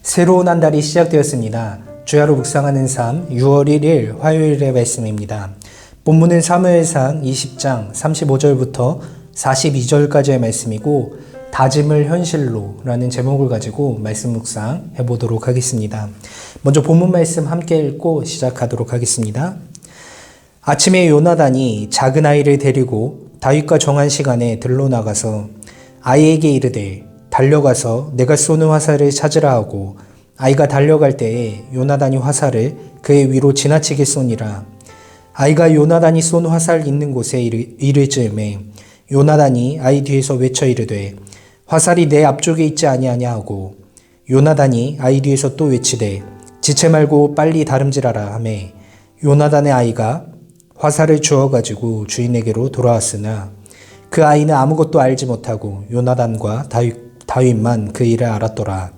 새로운 한 달이 시작되었습니다. 주야로 묵상하는 삶 6월 1일 화요일의 말씀입니다. 본문은 사무엘상 20장 35절부터 42절까지의 말씀이고 다짐을 현실로 라는 제목을 가지고 말씀 묵상 해보도록 하겠습니다. 먼저 본문 말씀 함께 읽고 시작하도록 하겠습니다. 아침에 요나단이 작은 아이를 데리고 다윗과 정한 시간에 들로 나가서 아이에게 이르되 달려가서 내가 쏘는 화살을 찾으라 하고 아이가 달려갈 때에 요나단이 화살을 그의 위로 지나치게 쏘니라. 아이가 요나단이 쏜 화살 있는 곳에 이를 즈음에 요나단이 아이 뒤에서 외쳐 이르되 화살이 내 앞쪽에 있지 아니하냐 하고 요나단이 아이 뒤에서 또 외치되 지체 말고 빨리 다름질하라 하매 요나단의 아이가 화살을 주워 가지고 주인에게로 돌아왔으나 그 아이는 아무것도 알지 못하고 요나단과 다윗만 그 일을 알았더라.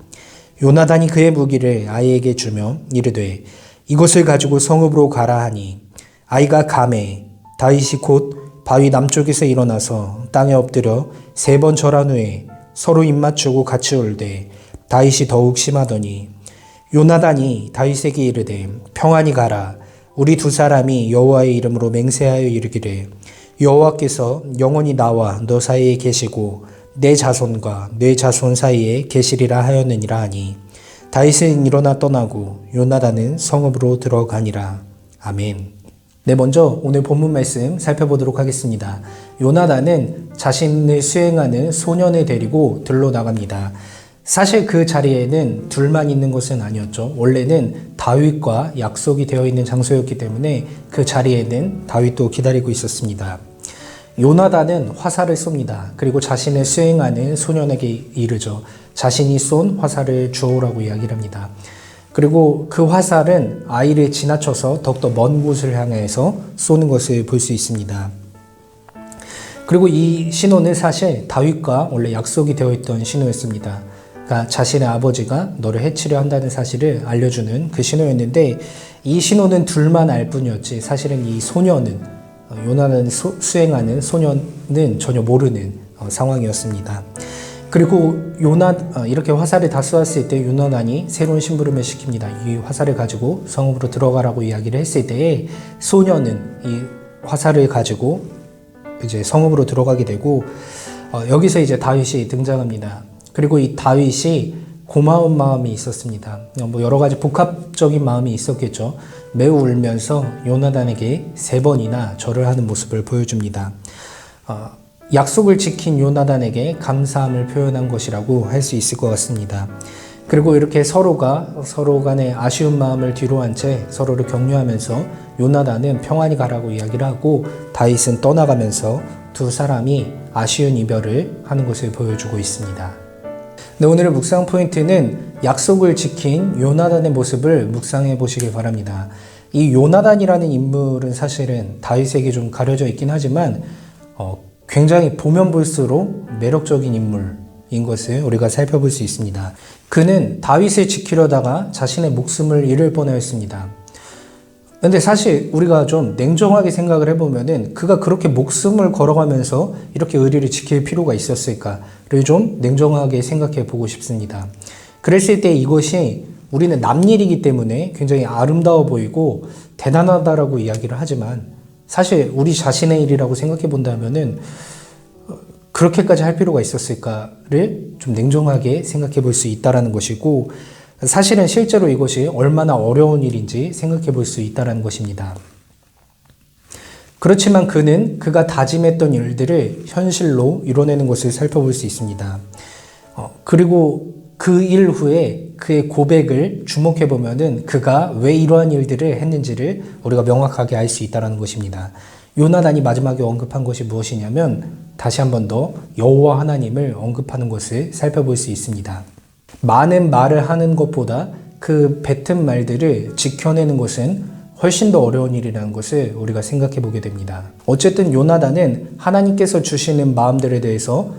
요나단이 그의 무기를 아이에게 주며 이르되 이것을 가지고 성읍으로 가라 하니 아이가 가매 다윗이 곧 바위 남쪽에서 일어나서 땅에 엎드려 3번 절한 후에 서로 입맞추고 같이 울되 다윗이 더욱 심하더니 요나단이 다윗에게 이르되 평안히 가라. 우리 두 사람이 여호와의 이름으로 맹세하여 이르기를 여호와께서 영원히 나와 너 사이에 계시고 내 자손과 내 자손 사이에 계시리라 하였느니라 하니 다윗은 일어나 떠나고 요나단은 성읍으로 들어가니라. 아멘. 네, 먼저 오늘 본문 말씀 살펴보도록 하겠습니다. 요나단은 자신을 수행하는 소년을 데리고 들로 나갑니다. 사실 그 자리에는 둘만 있는 것은 아니었죠. 원래는 다윗과 약속이 되어 있는 장소였기 때문에 그 자리에는 다윗도 기다리고 있었습니다. 요나단은 화살을 쏩니다. 그리고 자신을 수행하는 소년에게 이르죠. 자신이 쏜 화살을 주오라고 이야기를 합니다. 그리고 그 화살은 아이를 지나쳐서 더욱더 먼 곳을 향해서 쏘는 것을 볼 수 있습니다. 그리고 이 신호는 사실 다윗과 원래 약속이 되어 있던 신호였습니다. 그러니까 자신의 아버지가 너를 해치려 한다는 사실을 알려주는 그 신호였는데 이 신호는 둘만 알 뿐이었지 사실은 이 소년은 요나단을 수행하는 소년은 전혀 모르는 상황이었습니다. 그리고 이렇게 화살을 다 쏘았을 때 요나단이 새로운 심부름을 시킵니다. 이 화살을 가지고 성읍으로 들어가라고 이야기를 했을 때에 소년은 이 화살을 가지고 이제 성읍으로 들어가게 되고 여기서 이제 다윗이 등장합니다. 그리고 이 다윗이 고마운 마음이 있었습니다. 여러 가지 복합적인 마음이 있었겠죠. 매우 울면서 요나단에게 3번이나 절을 하는 모습을 보여줍니다. 약속을 지킨 요나단에게 감사함을 표현한 것이라고 할 수 있을 것 같습니다. 그리고 이렇게 서로 간의 아쉬운 마음을 뒤로 한 채 서로를 격려하면서 요나단은 평안히 가라고 이야기를 하고 다윗은 떠나가면서 두 사람이 아쉬운 이별을 하는 것을 보여주고 있습니다. 네, 오늘의 묵상 포인트는 약속을 지킨 요나단의 모습을 묵상해 보시길 바랍니다. 이 요나단이라는 인물은 사실은 다윗에게 좀 가려져 있긴 하지만 굉장히 보면 볼수록 매력적인 인물인 것을 우리가 살펴볼 수 있습니다. 그는 다윗을 지키려다가 자신의 목숨을 잃을 뻔하였습니다. 근데 사실 우리가 좀 냉정하게 생각을 해보면은 그가 그렇게 목숨을 걸어가면서 이렇게 의리를 지킬 필요가 있었을까를 좀 냉정하게 생각해 보고 싶습니다. 그랬을 때 이것이 우리는 남 일이기 때문에 굉장히 아름다워 보이고 대단하다라고 이야기를 하지만 사실 우리 자신의 일이라고 생각해 본다면은 그렇게까지 할 필요가 있었을까를 좀 냉정하게 생각해 볼 수 있다라는 것이고 사실은 실제로 이것이 얼마나 어려운 일인지 생각해 볼 수 있다는 것입니다. 그렇지만 그가 다짐했던 일들을 현실로 이뤄내는 것을 살펴볼 수 있습니다. 그리고 그 일 후에 그의 고백을 주목해 보면은 그가 왜 이러한 일들을 했는지를 우리가 명확하게 알 수 있다는 것입니다. 요나단이 마지막에 언급한 것이 무엇이냐면 다시 한 번 더 여호와 하나님을 언급하는 것을 살펴볼 수 있습니다. 많은 말을 하는 것보다 그 뱉은 말들을 지켜내는 것은 훨씬 더 어려운 일이라는 것을 우리가 생각해 보게 됩니다. 어쨌든 요나단은 하나님께서 주시는 마음들에 대해서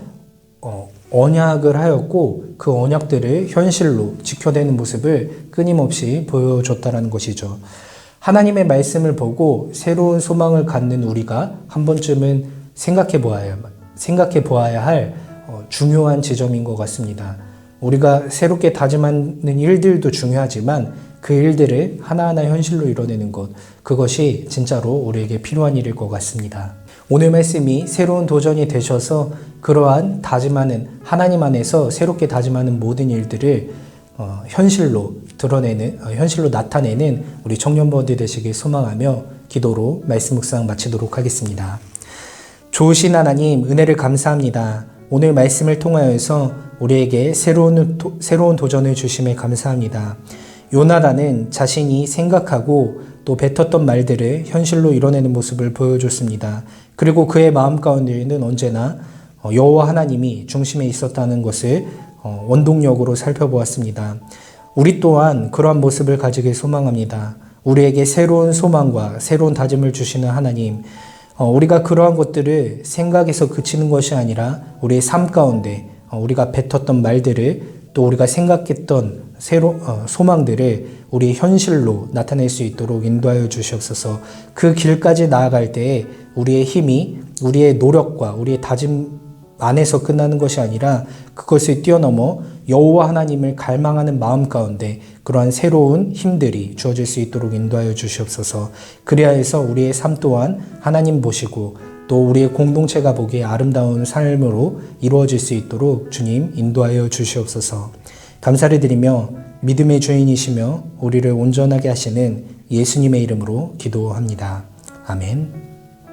언약을 하였고 그 언약들을 현실로 지켜내는 모습을 끊임없이 보여줬다는 것이죠. 하나님의 말씀을 보고 새로운 소망을 갖는 우리가 한 번쯤은 생각해 보아야 할 중요한 지점인 것 같습니다. 우리가 새롭게 다짐하는 일들도 중요하지만 그 일들을 하나하나 현실로 이뤄내는 것, 그것이 진짜로 우리에게 필요한 일일 것 같습니다. 오늘 말씀이 새로운 도전이 되셔서 그러한 다짐하는, 하나님 안에서 새롭게 다짐하는 모든 일들을 현실로 드러내는, 현실로 나타내는 우리 청년부원들 되시길 소망하며 기도로 말씀 묵상 마치도록 하겠습니다. 좋으신 하나님, 은혜를 감사합니다. 오늘 말씀을 통하여서 우리에게 새로운 도전을 주심에 감사합니다. 요나단은 자신이 생각하고 또 뱉었던 말들을 현실로 이뤄내는 모습을 보여줬습니다. 그리고 그의 마음 가운데에는 언제나 여호와 하나님이 중심에 있었다는 것을 원동력으로 살펴보았습니다. 우리 또한 그러한 모습을 가지길 소망합니다. 우리에게 새로운 소망과 새로운 다짐을 주시는 하나님, 우리가 그러한 것들을 생각에서 그치는 것이 아니라 우리의 삶 가운데 우리가 뱉었던 말들을 또 우리가 생각했던 소망들을 우리의 현실로 나타낼 수 있도록 인도하여 주시옵소서. 그 길까지 나아갈 때에 우리의 힘이 우리의 노력과 우리의 다짐 안에서 끝나는 것이 아니라 그것을 뛰어넘어 여호와 하나님을 갈망하는 마음 가운데 그러한 새로운 힘들이 주어질 수 있도록 인도하여 주시옵소서. 그리하여서 우리의 삶 또한 하나님 보시고 또 우리의 공동체가 보기에 아름다운 삶으로 이루어질 수 있도록 주님 인도하여 주시옵소서. 감사를 드리며 믿음의 주인이시며 우리를 온전하게 하시는 예수님의 이름으로 기도합니다. 아멘.